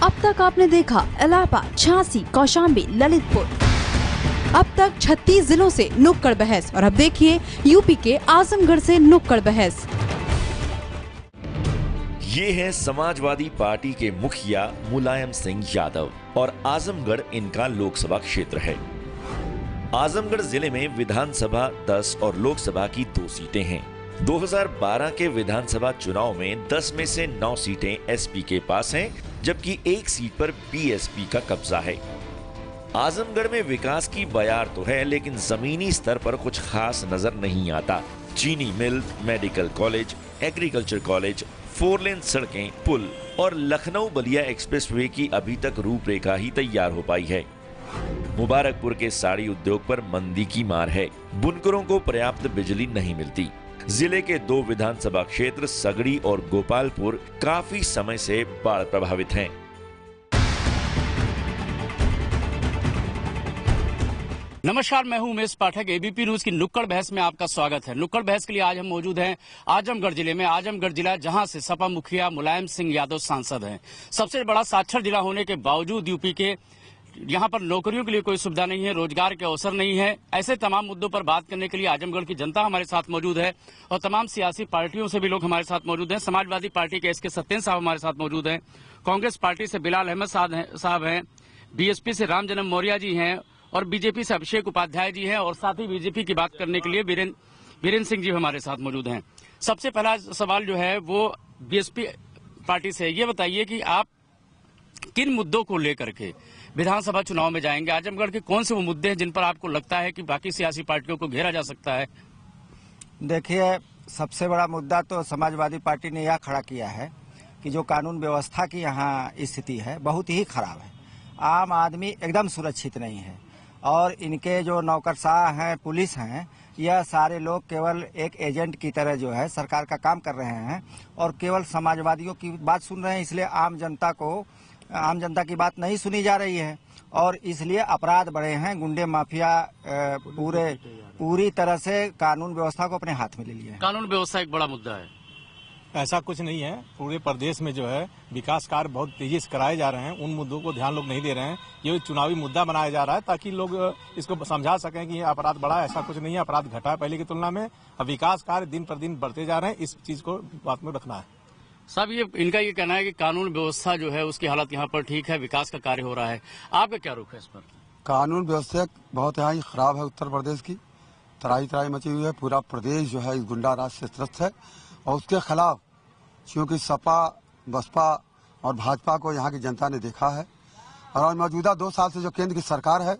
अब तक आपने देखा इलाहाबाद, झांसी, कौशाम्बी, ललितपुर। अब तक 36 जिलों से नुक्कड़ बहस और अब देखिए यूपी के आजमगढ़ से नुक्कड़ बहस। ये है समाजवादी पार्टी के मुखिया मुलायम सिंह यादव और आजमगढ़ इनका लोकसभा क्षेत्र है। आजमगढ़ जिले में विधानसभा 10 और लोकसभा की 2 सीटें हैं। 2012 के विधानसभा चुनाव में 10 में से 9 सीटें एसपी के पास हैं, जबकि 1 सीट पर बीएसपी का कब्जा है। आजमगढ़ में विकास की बयार तो है, लेकिन जमीनी स्तर पर कुछ खास नजर नहीं आता। चीनी मिल, मेडिकल कॉलेज, एग्रीकल्चर कॉलेज, 4 लेन सड़कें, पुल और लखनऊ बलिया एक्सप्रेसवे की अभी तक रूपरेखा ही तैयार हो पाई है। मुबारकपुर के साड़ी उद्योग पर मंदी की मार है। बुनकरों को पर्याप्त बिजली नहीं मिलती। जिले के 2 विधानसभा क्षेत्र सगड़ी और गोपालपुर काफी समय से बाढ़ प्रभावित हैं। नमस्कार, मैं हूं उमेश पाठक। एबीपी न्यूज की नुक्कड़ बहस में आपका स्वागत है। नुक्कड़ बहस के लिए आज हम मौजूद हैं आजमगढ़ जिले में। आजमगढ़ जिला जहां से सपा मुखिया मुलायम सिंह यादव सांसद हैं। सबसे बड़ा साक्षर जिला होने के बावजूद यूपी के यहां पर नौकरियों के लिए कोई सुविधा नहीं है, रोजगार के अवसर नहीं है। ऐसे तमाम मुद्दों पर बात करने के लिए आजमगढ़ की जनता हमारे साथ मौजूद है और तमाम सियासी पार्टियों से भी लोग हमारे साथ मौजूद हैं। समाजवादी पार्टी के एसके सत्येंद्र साहब हमारे साथ मौजूद हैं, कांग्रेस पार्टी से बिलाल अहमद साहब हैं, बीएसपी से राम जन्म मौर्य जी हैं और बीजेपी से अभिषेक उपाध्याय जी हैं और साथ ही बीजेपी की बात करने के लिए वीरेंद्र सिंह जी हमारे साथ मौजूद हैं। सबसे पहला सवाल जो है वो बीएसपी पार्टी से, ये बताइए कि आप किन मुद्दों को लेकर के विधानसभा चुनाव में जाएंगे? आजमगढ़ के कौन से वो मुद्दे हैं जिन पर आपको लगता है कि बाकी सियासी पार्टियों को घेरा जा सकता है? देखिए, सबसे बड़ा मुद्दा तो समाजवादी पार्टी ने यह खड़ा किया है कि जो कानून व्यवस्था की यहाँ स्थिति है बहुत ही खराब है। आम आदमी एकदम सुरक्षित नहीं है और इनके जो नौकरशाह हैं, पुलिस हैं, यह सारे लोग केवल एक एजेंट की तरह जो है सरकार का काम कर रहे हैं और केवल समाजवादियों की बात सुन रहे हैं। इसलिए आम जनता की बात नहीं सुनी जा रही है और इसलिए अपराध बढ़े हैं। गुंडे माफिया पूरी तरह से कानून व्यवस्था को अपने हाथ में ले लिए हैं। कानून व्यवस्था एक बड़ा मुद्दा है। ऐसा कुछ नहीं है। पूरे प्रदेश में जो है विकास कार्य बहुत तेजी से कराए जा रहे हैं। उन मुद्दों को ध्यान लोग नहीं दे रहे हैं। ये चुनावी मुद्दा बनाया जा रहा है ताकि लोग इसको समझा सकें कि ये अपराध बढ़ा है। ऐसा कुछ नहीं है, अपराध घटा है पहले की तुलना में। अब विकास कार्य दिन पर दिन बढ़ते जा रहे हैं, इस चीज को बात में रखना है। साहब, इनका ये कहना है कि कानून व्यवस्था जो है उसकी हालत यहाँ पर ठीक है, विकास का कार्य हो रहा है। आपका क्या रुख है इस पर? कानून व्यवस्था बहुत यहाँ ही खराब है। उत्तर प्रदेश की तराई मची हुई है। पूरा प्रदेश जो है इस गुंडा राज से त्रस्त है और उसके खिलाफ क्योंकि सपा, बसपा और भाजपा को यहाँ की जनता ने देखा है और मौजूदा 2 साल से जो केंद्र की सरकार है,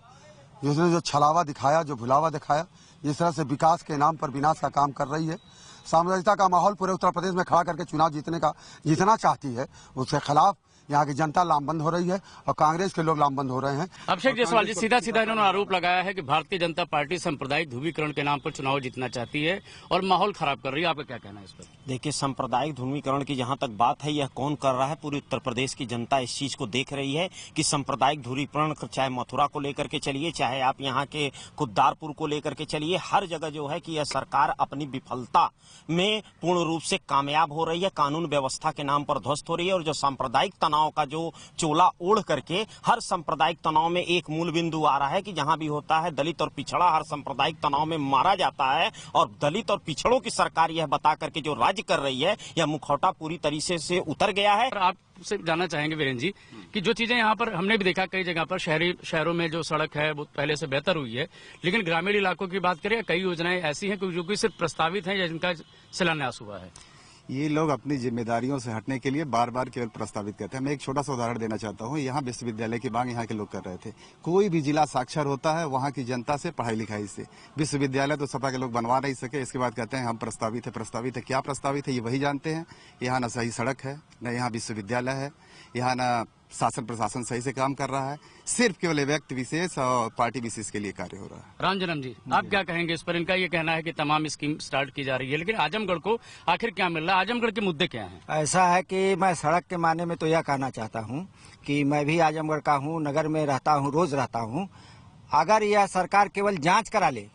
जिसने जो छलावा दिखाया, जो भुलावा दिखाया, जिस तरह से विकास के नाम पर विनाश का काम कर रही है, साम्राज्यता का माहौल पूरे उत्तर प्रदेश में खड़ा करके चुनाव जीतना चाहती है, उसके खिलाफ यहाँ की जनता लामबंद हो रही है और कांग्रेस के लोग लामबंद हो रहे हैं। अभिषेक जायसवाल जी, सीधा इन्होंने आरोप लगाया है कि भारतीय जनता पार्टी सांप्रदायिक ध्रुवीकरण के नाम पर चुनाव जीतना चाहती है और माहौल खराब कर रही है। आपका क्या कहना है इस पर? देखिए, सांप्रदायिक ध्रुवीकरण की जहां तक बात है, यह कौन कर रहा है? पूरी उत्तर प्रदेश की जनता इस चीज को देख रही है कि सांप्रदायिक ध्रुवीकरण, चाहे मथुरा को लेकर के चलिए, चाहे आप यहाँ के खुद्दारपुर को लेकर के चलिए, हर जगह जो है कि यह सरकार अपनी विफलता में पूर्ण रूप से कामयाब हो रही है। कानून व्यवस्था के नाम पर ध्वस्त हो रही है और जो सांप्रदायिक तनाव का जो चोला ओढ़ करके हर सांप्रदायिक तनाव में एक मूल बिंदु आ रहा है कि जहां भी होता है दलित और पिछड़ा हर सांप्रदायिक तनाव में मारा जाता है और दलित और पिछड़ों की सरकार यह बता करके जो राज्य कर रही है, यह मुखौटा पूरी तरीके से उतर गया है। आपसे जानना चाहेंगे वीरेंद्र जी कि जो चीजें यहाँ पर हमने भी देखा, कई जगह पर शहरों में जो सड़क है वो पहले से बेहतर हुई है, लेकिन ग्रामीण इलाकों की बात करें, कई योजनाएं ऐसी हैं जो कि सिर्फ प्रस्तावित हैं या जिनका शिलान्यास हुआ है। ये लोग अपनी जिम्मेदारियों से हटने के लिए बार बार केवल प्रस्तावित करते हैं। मैं एक छोटा सा उदाहरण देना चाहता हूँ। यहाँ विश्वविद्यालय की मांग यहाँ के लोग कर रहे थे। कोई भी जिला साक्षर होता है वहाँ की जनता से पढ़ाई लिखाई से। विश्वविद्यालय तो सपा के लोग बनवा नहीं सके, इसके बाद कहते हैं हम प्रस्तावित है। क्या प्रस्तावित है ये वही जानते हैं। यहाँ न सही सड़क है, न यहाँ विश्वविद्यालय है, यहाँ न शासन प्रशासन सही से काम कर रहा है। सिर्फ केवल व्यक्ति विशेष और पार्टी विशेष के लिए कार्य हो रहा है। रामजन्म जी, आप क्या कहेंगे इस पर? इनका ये कहना है कि तमाम स्कीम स्टार्ट की जा रही है, लेकिन आजमगढ़ को आखिर क्या मिल रहा है? आजमगढ़ के मुद्दे क्या हैं? ऐसा है कि मैं सड़क के माने में तो यह कहना चाहता हूँ कि मैं भी आजमगढ़ का हूँ, नगर में रहता हूँ, रोज रहता हूँ। अगर यह सरकार केवल जाँच करा ले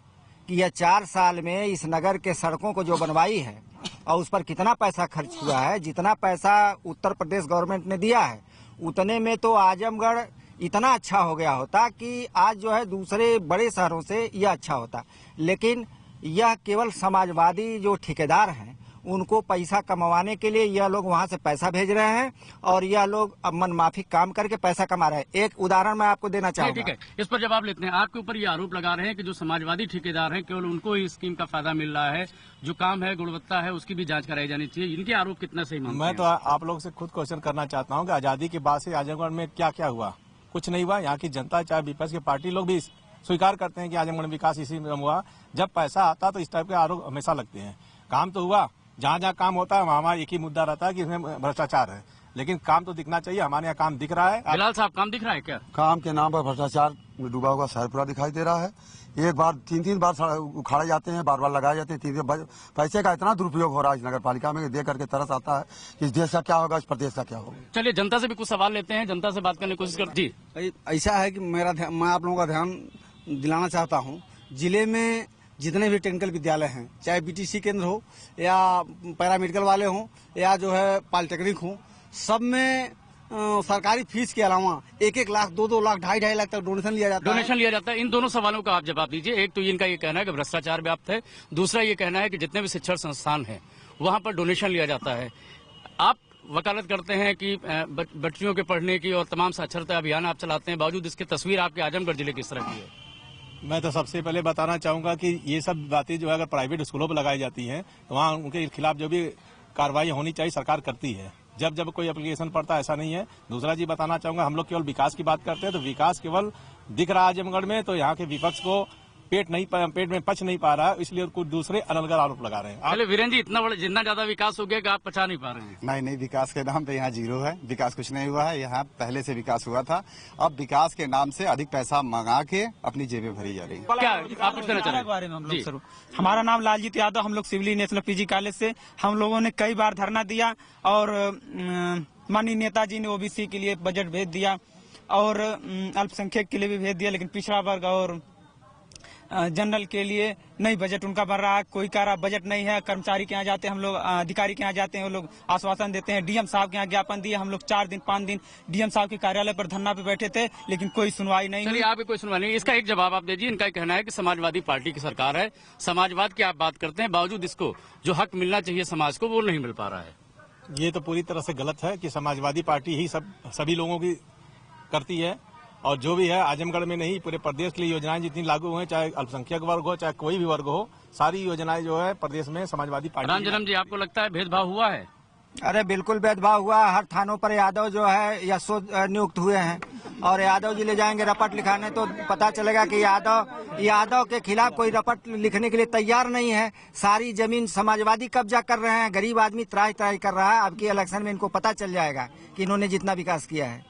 कि यह 4 साल में इस नगर के सड़कों को जो बनवाई है और उस पर कितना पैसा खर्च हुआ है, जितना पैसा उत्तर प्रदेश गवर्नमेंट ने दिया है उतने में तो आजमगढ़ इतना अच्छा हो गया होता कि आज जो है दूसरे बड़े शहरों से यह अच्छा होता। लेकिन यह केवल समाजवादी जो ठेकेदार हैं उनको पैसा कमाने के लिए यह लोग वहां से पैसा भेज रहे हैं और यह लोग अब मनमाफी काम करके पैसा कमा रहे हैं। एक उदाहरण मैं आपको देना चाहूंगा। ठीक है, इस पर जवाब लेते हैं। आपके ऊपर ये आरोप लगा रहे हैं कि जो समाजवादी ठेकेदार हैं केवल उनको ही स्कीम का फायदा मिल रहा है, जो काम है गुणवत्ता है उसकी भी जांच कराई जानी चाहिए। इनके आरोप कितना सही मानते हैं? मैं तो आप लोग से खुद क्वेश्चन करना चाहता हूँ कि आजादी के बाद से आजमगढ़ में क्या क्या हुआ? कुछ नहीं हुआ। यहाँ की जनता चाहे विपक्ष की पार्टी लोग भी स्वीकार करते हैं कि आजमगढ़ में विकास इसी में हुआ। जब पैसा आता तो इस टाइप के आरोप हमेशा लगते हैं। काम तो हुआ, जहाँ जहाँ काम होता है वहाँ एक ही मुद्दा रहता है कि इसमें भ्रष्टाचार है, लेकिन काम तो दिखना चाहिए। हमारे यहाँ काम दिख रहा है। बिलाल साहब, काम दिख रहा है क्या? काम के नाम पर भ्रष्टाचार में डूबा हुआ शहर पूरा दिखाई दे रहा है। एक बार तीन बार उखाड़े जाते हैं, बार बार लगाए जाते हैं। तीन पैसे का इतना दुरुपयोग हो रहा है इस नगर पालिका में, देख करके तरस आता है कि इस देश का क्या होगा, इस प्रदेश का क्या होगा। चलिए जनता से भी कुछ सवाल लेते हैं, जनता से बात करने की कोशिश कर। जी, ऐसा है कि मैं आप लोगों का ध्यान दिलाना चाहता हूँ, जिले में जितने भी टेक्निकल विद्यालय हैं, चाहे बीटीसी केंद्र हो या पैरामेडिकल वाले हों या जो है पॉलिटेक्निक हो, सब में सरकारी फीस के अलावा 1-1 लाख 2-2 लाख 2.5 लाख तक डोनेशन लिया जाता है। इन दोनों सवालों का आप जवाब दीजिए। एक तो इनका ये कहना है कि भ्रष्टाचार व्याप्त है, दूसरा ये कहना है कि जितने भी शिक्षण संस्थान हैं वहां पर डोनेशन लिया जाता है। आप वकालत करते हैं कि बच्चियों के पढ़ने की और तमाम साक्षरता अभियान आप चलाते हैं, बावजूद इसकी तस्वीर आपके आजमगढ़ जिले किस तरह की है? मैं तो सबसे पहले बताना चाहूंगा कि ये सब बातें जो है अगर प्राइवेट स्कूलों पर लगाई जाती हैं तो वहाँ उनके खिलाफ जो भी कार्रवाई होनी चाहिए सरकार करती है। जब कोई एप्लीकेशन पड़ता है, ऐसा नहीं है। दूसरा जी बताना चाहूंगा, हम लोग केवल विकास की बात करते हैं तो विकास केवल दिख रहा है आजमगढ़ में, तो यहाँ के विपक्ष को पेट में पच नहीं पा रहा है, इसलिए कुछ दूसरे अनलग आरोप लगा रहे हैं। चलिए वीरेंद्र जी, इतना बड़ा जितना ज्यादा विकास हो गया कि आप पचा नहीं पा रहे हैं? नहीं, विकास के नाम पे यहाँ जीरो है। विकास कुछ नहीं हुआ है। यहाँ पहले से विकास हुआ था, अब विकास के नाम से अधिक पैसा मंगा के अपनी जेबें भरी जा रही है। क्या आप कुछ कहना चाह रहे हैं? बारे में हम लोग सर, हमारा नाम लालजीत यादव, हम लोग सिविली नेशनल पीजी कॉलेज से हम लोगों ने कई बार धरना दिया और माननीय नेताजी ने ओबीसी के लिए बजट भेज दिया और अल्पसंख्यक के लिए भी भेज दिया, लेकिन पिछड़ा वर्ग और जनरल के लिए नहीं बजट उनका बन रहा है। कोई कह रहा बजट नहीं है। कर्मचारी के यहाँ जाते हैं हम लोग, अधिकारी के यहाँ जाते हैं, वो लोग आश्वासन देते हैं। डीएम साहब के यहाँ ज्ञापन दिए, हम लोग 4 दिन 5 दिन डीएम साहब के कार्यालय पर धरना पे बैठे थे, लेकिन कोई सुनवाई नहीं हुई। आपकी कोई सुनवाई नहीं। इसका एक जवाब आप दीजिए। इनका कहना है कि समाजवादी पार्टी की सरकार है, समाजवाद की आप बात करते हैं, बावजूद इसको जो हक मिलना चाहिए समाज को वो नहीं मिल पा रहा है। ये तो पूरी तरह से गलत है कि समाजवादी पार्टी ही सभी लोगों की करती है, और जो भी है आजमगढ़ में नहीं पूरे प्रदेश के लिए योजनाएं जितनी लागू हुई, चाहे अल्पसंख्यक वर्ग हो चाहे कोई भी वर्ग हो, सारी योजनाएं जो है प्रदेश में समाजवादी पार्टी। राम जन्म जी, आपको लगता है भेदभाव हुआ है? अरे बिल्कुल भेदभाव हुआ। हर थानों पर यादव जो है यशो नियुक्त हुए हैं और यादव जी ले जाएंगे रपट लिखाने तो पता चलेगा कि यादव के खिलाफ कोई रपट लिखने के लिए तैयार नहीं है। सारी जमीन समाजवादी कब्जा कर रहे हैं, गरीब आदमी त्राही त्राही कर रहा है। अब की इलेक्शन में इनको पता चल जाएगा कि इन्होंने जितना विकास किया है।